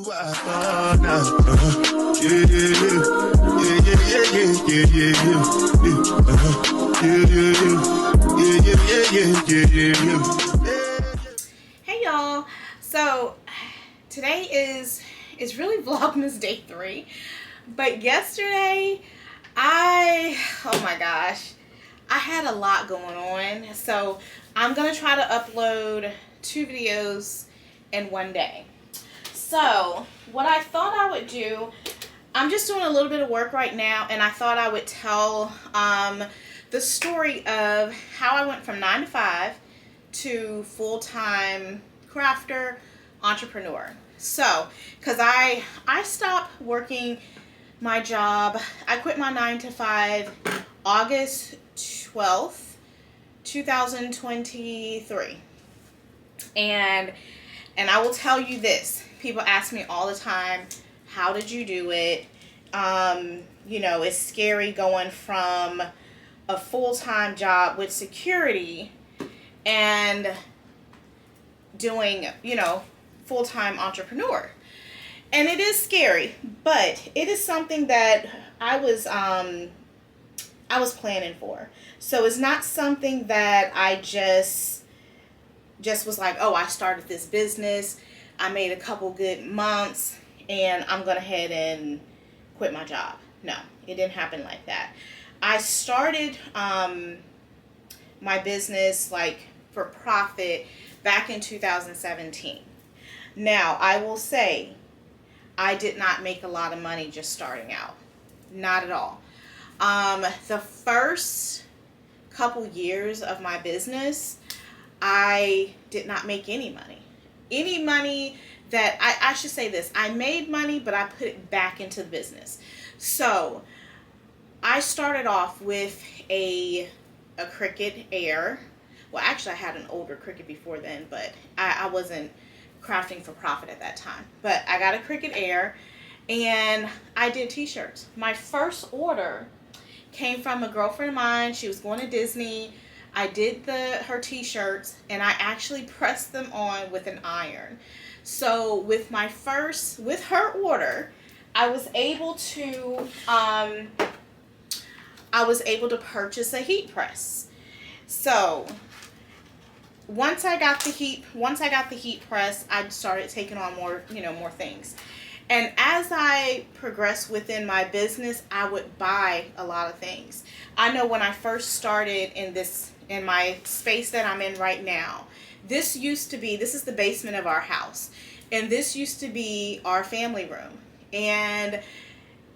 Hey y'all, so today is really Vlogmas day 3, but yesterday oh my gosh, I had a lot going on. So I'm gonna try to upload 2 videos in one day. So what I thought I would do, I'm just doing a little bit of work right now, and I thought I would tell the story of how I went from 9 to 5 to full-time crafter entrepreneur. So, because I stopped working my job, I quit my 9 to 5 August 12th, 2023. And I will tell you this. People ask me all the time, how did you do it? You know, it's scary going from a full-time job with security and doing, you know, full-time entrepreneur. And it is scary, but it is something that I was planning for. So it's not something that I just was like, oh, I started this business, I made a couple good months, and I'm going to head and quit my job. No, it didn't happen like that. I started my business like for profit back in 2017. Now, I will say I did not make a lot of money just starting out. Not at all. The first couple years of my business, I did not make any money. Any money that, I should say this, I made money, but I put it back into the business. So I started off with a Cricut Air. Well, actually I had an older Cricut before then, but I wasn't crafting for profit at that time. But I got a Cricut Air, and I did t-shirts. My first order came from a girlfriend of mine. She was going to Disney. I did her t-shirts, and I actually pressed them on with an iron. So with her order, I was able to purchase a heat press. So once I got the heat press, I started taking on more things. And as I progressed within my business, I would buy a lot of things. I know when I first started in my space that I'm in right now, this is the basement of our house, and this used to be our family room. And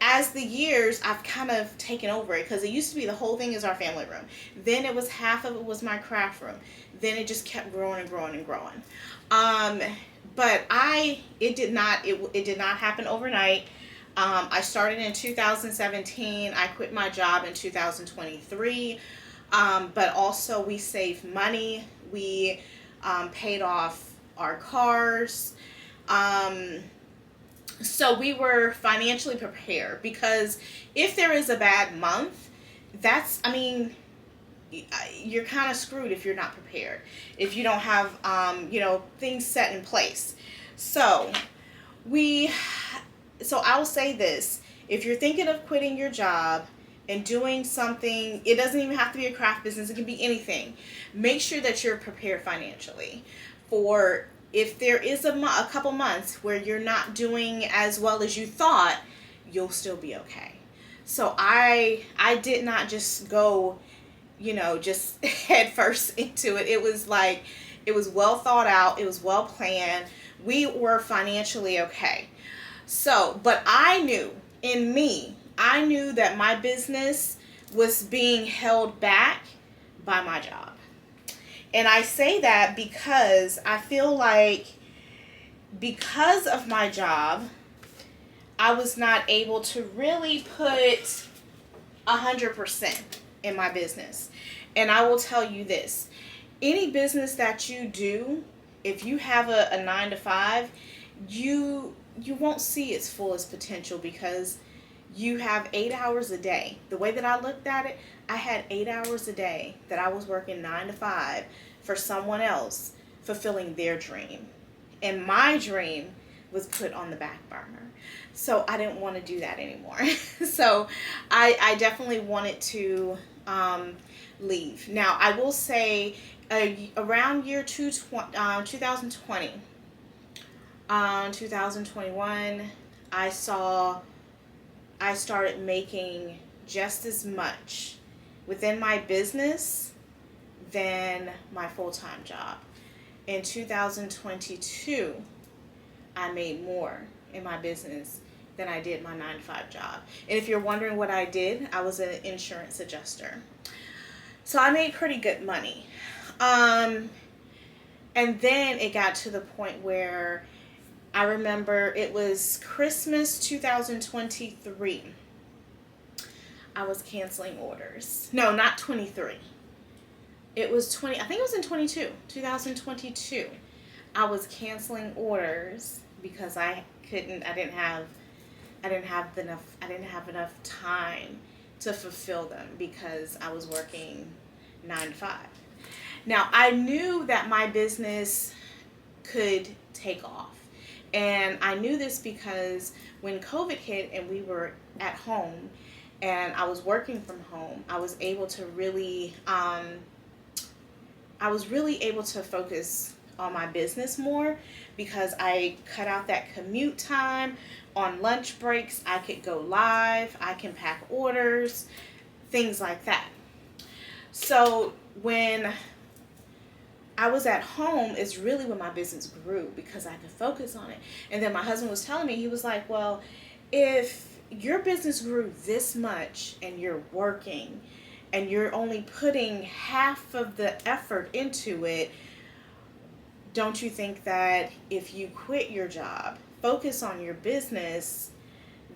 as the years, I've kind of taken over it, because it used to be the whole thing is our family room. Then it was half of it was my craft room. Then it just kept growing and growing and growing. But it did not happen overnight. I started in 2017. I quit my job in 2023. But also we saved money. We paid off our cars. So we were financially prepared, because if there is a bad month, you're kind of screwed if you're not prepared, if you don't have, things set in place. So I will say this: if you're thinking of quitting your job and doing something, it doesn't even have to be a craft business, it can be anything. Make sure that you're prepared financially for if there is a couple months where you're not doing as well as you thought, you'll still be okay. So I did not just go, just head first into it. It was well thought out. It was well planned. We were financially okay. So, but I knew that my business was being held back by my job. And I say that because I feel like because of my job, I was not able to really put 100% in my business. And I will tell you this: any business that you do, if you have a 9 to 5, you won't see its fullest potential, because you have 8 hours a day. The way that I looked at it, I had 8 hours a day that I was working 9 to 5 for someone else, fulfilling their dream. And my dream was put on the back burner. So I didn't want to do that anymore. So I definitely wanted to leave. Now, I will say around year 2020, 2021, I started making just as much within my business than my full-time job. In 2022, I made more in my business than I did my 9-to-5 job. And if you're wondering what I did, I was an insurance adjuster. So I made pretty good money. And then it got to the point where I remember it was Christmas 2023. I was canceling orders. No, not 23. It was I think it was in 2022. I was canceling orders because I didn't have enough time to fulfill them because I was working 9 to 5. Now, I knew that my business could take off. And I knew this because when COVID hit and we were at home and I was working from home, I was able to really able to focus on my business more because I cut out that commute time. On lunch breaks, I could go live, I can pack orders, things like that. So when I was at home is really when my business grew because I could focus on it. And then my husband was telling me, he was like, well, if your business grew this much and you're working and you're only putting half of the effort into it, don't you think that if you quit your job, focus on your business,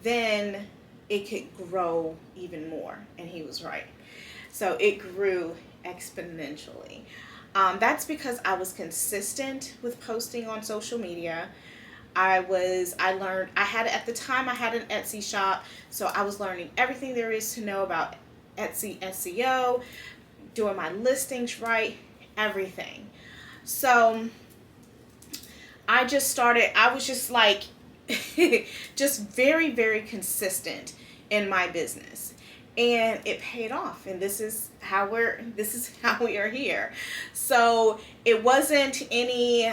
then it could grow even more? And he was right. So it grew exponentially. That's because I was consistent with posting on social media. At the time I had an Etsy shop, so I was learning everything there is to know about Etsy SEO, doing my listings right, everything. So I was just like, just very, very consistent in my business. And it paid off, and this is how we are here. So it wasn't any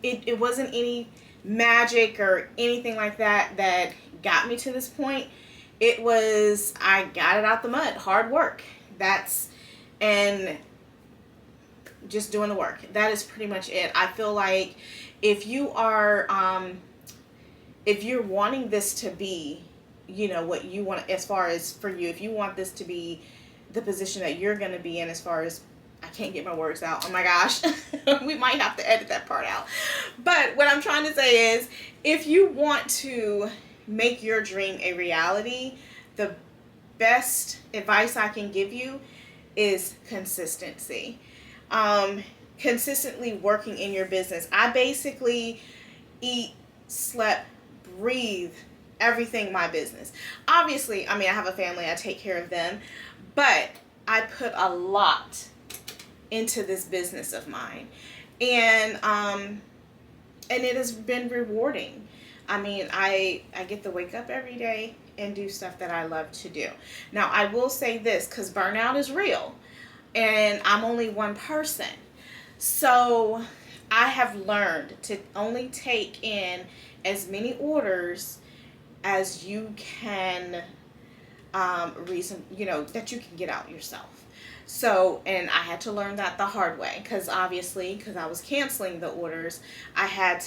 it wasn't any magic or anything like that got me to this point. It was, I got it out the mud, hard work. And just doing the work. That is pretty much it. I feel like if you're wanting this to be, what you want as far as for you, if you want this to be the position that you're going to be in, as far as, I can't get my words out. Oh my gosh. We might have to edit that part out. But what I'm trying to say is, if you want to make your dream a reality, the best advice I can give you is consistency. Consistently working in your business. I basically eat, slept, breathe everything my business. Obviously, I have a family, I take care of them, but I put a lot into this business of mine, and it has been rewarding. I get to wake up every day and do stuff that I love to do. Now, I will say this, because burnout is real, and I'm only one person. So I have learned to only take in as many orders as you can that you can get out yourself. So, and I had to learn that the hard way, because I was canceling the orders, I have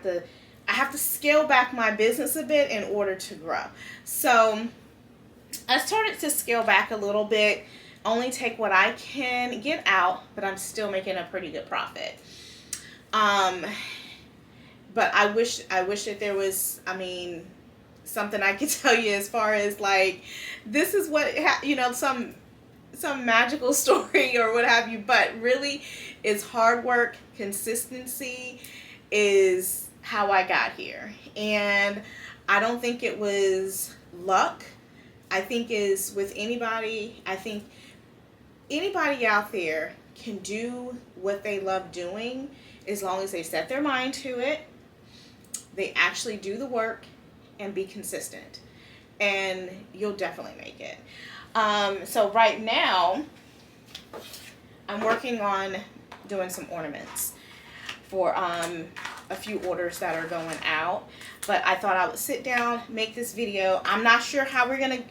to scale back my business a bit in order to grow. So I started to scale back a little bit, only take what I can get out, but I'm still making a pretty good profit. But I wish that there was, something I could tell you as far as like, this is what, some magical story or what have you, but really it's hard work. Consistency is how I got here. And I don't think it was luck. I think is with anybody, anybody out there can do what they love doing as long as they set their mind to it They actually do the work and be consistent, and you'll definitely make it. So right now, I'm working on doing some ornaments for a few orders that are going out, but I thought I would sit down, make this video. I'm not sure how we're gonna,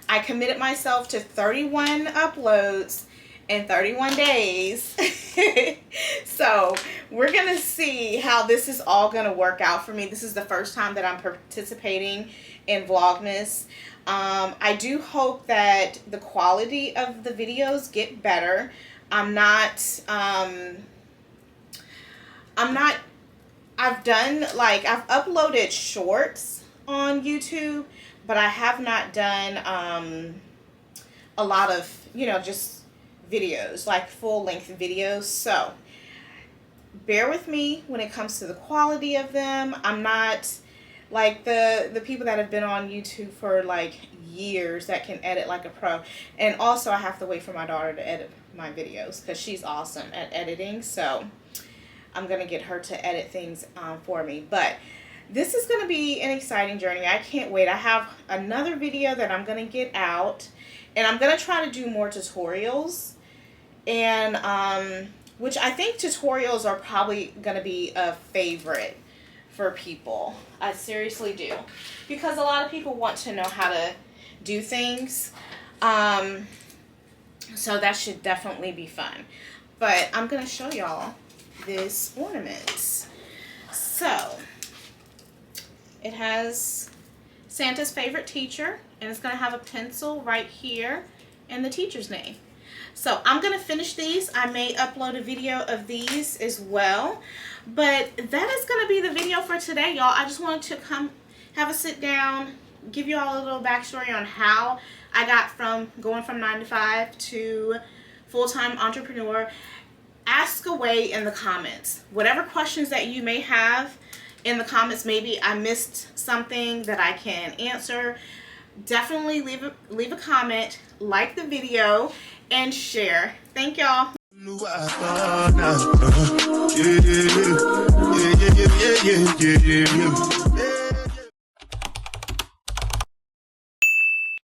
I committed myself to 31 uploads in 31 days. So we're gonna see how this is all gonna work out for me. This is the first time that I'm participating in Vlogmas. I do hope that the quality of the videos get better. I've uploaded shorts on YouTube, but I have not done a lot of, just videos, like full-length videos. So bear with me when it comes to the quality of them. I'm not like the people that have been on YouTube for like years that can edit like a pro. And also I have to wait for my daughter to edit my videos because she's awesome at editing. So I'm going to get her to edit things for me. But this is going to be an exciting journey. I can't wait. I have another video that I'm going to get out, and I'm going to try to do more tutorials. And which I think tutorials are probably going to be a favorite for people. I seriously do. Because a lot of people want to know how to do things. So that should definitely be fun. But I'm going to show y'all this ornament. So it has Santa's favorite teacher, and it's going to have a pencil right here and the teacher's name. So I'm going to finish these. I may upload a video of these as well. But that is going to be the video for today, y'all. I just wanted to come have a sit down, give you all a little backstory on how I got from going from 9 to 5 to full-time entrepreneur. Ask away in the comments. Whatever questions that you may have in the comments, maybe I missed something that I can answer. Definitely leave a comment, like the video, and share. Thank y'all. Yeah.